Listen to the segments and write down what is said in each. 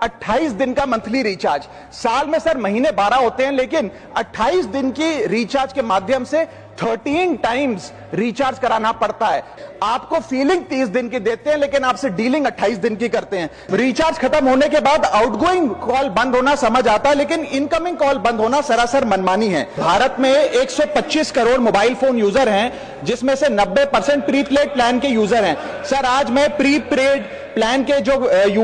28 दिन का monthly recharge. साल में सर महीने 12 होते हैं, लेकिन 28 दिन की रिचार्ज के माध्यम से 13 टाइम्स रिचार्ज कराना पड़ता है। आपको फीलिंग 30 दिन की देते हैं, लेकिन आपसे डीलिंग 28 दिन की करते हैं। रिचार्ज खत्म होने के बाद आउटगोइंग कॉल बंद होना समझ आता है, लेकिन इनकमिंग कॉल बंद होना सरासर मनमानी है। भारत में 125 करोड़ मोबाइल फोन यूजर हैं, जिसमें से 90% प्रीपेड प्लान के यूजर हैं। सर, आज मैं प्रीपेड प्लान के जो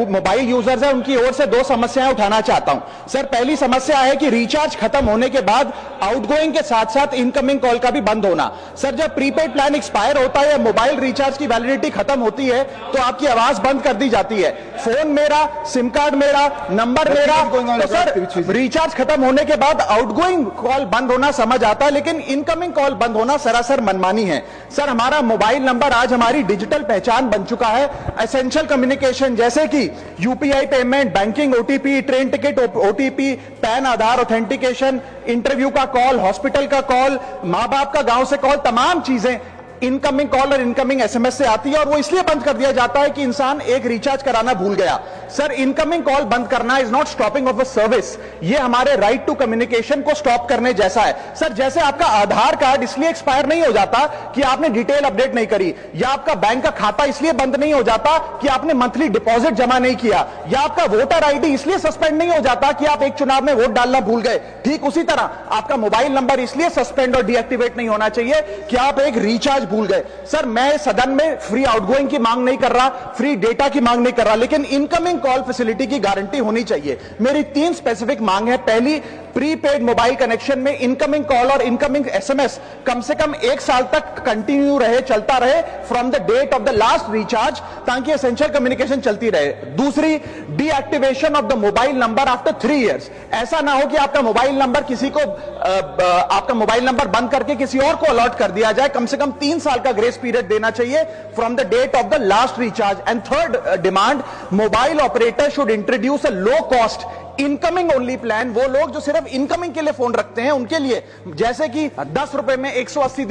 मोबाइल यूजर्स हैं उनकी ओर से 2 समस्याएं उठाना चाहता हूं। सर, पहली समस्या है कि रिचार्ज खत्म होने के बाद आउटगोइंग के साथ साथ इनकमिंग कॉल का भी बंद होना। सर, जब प्रीपेड प्लान एक्सपायर होता है या मोबाइल रिचार्ज की वैलिडिटी खत्म होती है तो आपकी आवाज बंद कर दी जाती है। फोन मेरा, सिम कार्ड मेरा, नंबर मेरा। तो सर, रिचार्ज खत्म होने के बाद आउटगोइंग कॉल बंद होना समझ आता है, लेकिन इनकमिंग कॉल बंद होना सरासर मनमानी है। सर, हमारा मोबाइल नंबर आज हमारी डिजिटल पहचान बन चुका है। एसेंशियल कम्युनिकेशन जैसे कि UPI payment, banking, OTP, train ticket OTP, PAN Aadhaar authentication, interview का कॉल, हॉस्पिटल का कॉल, मां बाप का गांव से कॉल, तमाम चीजें इनकमिंग कॉल और इनकमिंग एसएमएस से आती है, और वो इसलिए बंद कर दिया जाता है कि इंसान एक रिचार्ज कराना भूल गया। सर, इनकमिंग कॉल बंद करना is not stopping of a service, ये हमारे राइट टू कम्युनिकेशन को स्टॉप करने जैसा है। सर, जैसे आपका आधार कार्ड इसलिए एक्सपायर नहीं हो जाता कि आपने डिटेल अपडेट नहीं करी, या आपका बैंक का खाता इसलिए बंद नहीं हो जाता कि आपने मंथली डिपॉजिट जमा नहीं किया, या आपका वोटर आईडी इसलिए सस्पेंड नहीं हो जाता कि आप एक चुनाव में वोट डालना भूल गए। ठीक उसी तरह आपका मोबाइल नंबर इसलिए सस्पेंड और डीएक्टिवेट नहीं होना चाहिए कि आप एक रिचार्ज भूल गए। सर, मैं सदन में फ्री आउटगोइंग की मांग नहीं कर रहा, फ्री डेटा की मांग नहीं कर रहा, लेकिन इनकमिंग कॉल फैसिलिटी की गारंटी होनी चाहिए। मेरी 3 स्पेसिफिक मांग है। पहली, प्रीपेड मोबाइल कनेक्शन में इनकमिंग कॉल और इनकमिंग एसएमएस कम से कम 1 साल तक कंटिन्यू रहे, चलता रहे from the date of the last recharge, ताकि एसेंशियल कम्युनिकेशन चलती रहे। दूसरी, deactivation of the mobile number after 3 years. ऐसा ना हो कि आपका मोबाइल नंबर किसी को आपका मोबाइल नंबर बंद करके किसी और को अलॉट कर दिया जाए। कम से कम 3 साल का ग्रेस पीरियड देना चाहिए from the date of the last recharge. And third demand, mobile operator should introduce a low cost incoming only plan. वो लोग जो सिर्फ इनकमिंग के लिए फोन रखते हैं उनके लिए, जैसे कि 10 रुपए में 180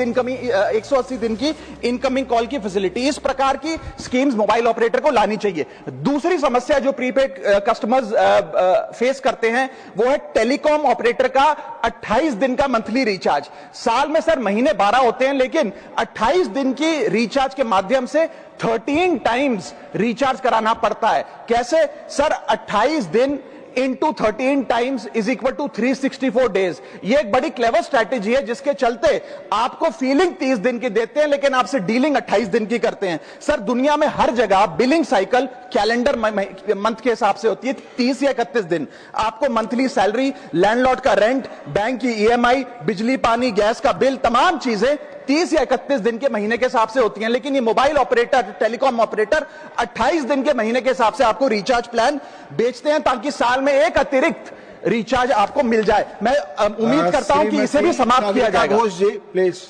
दिन की इनकमिंग कॉल की फैसिलिटी, इस प्रकार की स्कीम्स मोबाइल ऑपरेटर को लानी चाहिए। दूसरी समस्या जो प्रीपेड कस्टमर्स फेस करते हैं वो है टेलीकॉम ऑपरेटर का 28 दिन का मंथली रिचार्ज। साल में सर महीने 12 होते हैं, लेकिन 28 दिन की रिचार्ज के माध्यम से 13 टाइम्स रिचार्ज कराना पड़ता है। कैसे? सर, 28 दिन into 13 times is equal to 364 days. ये एक बड़ी क्लेवर स्ट्रैटेजी है, जिसके चलते आपको फीलिंग 30 दिन की देते हैं, लेकिन आपसे डीलिंग 28 दिन की करते हैं। सर, दुनिया में हर जगह बिलिंग साइकिल कैलेंडर मंथ के हिसाब से होती है, 30 या 31 दिन। आपको मंथली सैलरी, लैंडलॉर्ड का रेंट, बैंक की ईएमआई, बिजली पानी गैस का बिल, तमाम चीजें 30 या 31 दिन के महीने के हिसाब से होती हैं। लेकिन ये मोबाइल ऑपरेटर, टेलीकॉम ऑपरेटर 28 दिन के महीने के हिसाब से आपको रिचार्ज प्लान बेचते हैं, ताकि साल में एक अतिरिक्त रिचार्ज आपको मिल जाए। मैं उम्मीद करता हूं कि इसे भी समाप्त किया जाएगा। प्लीज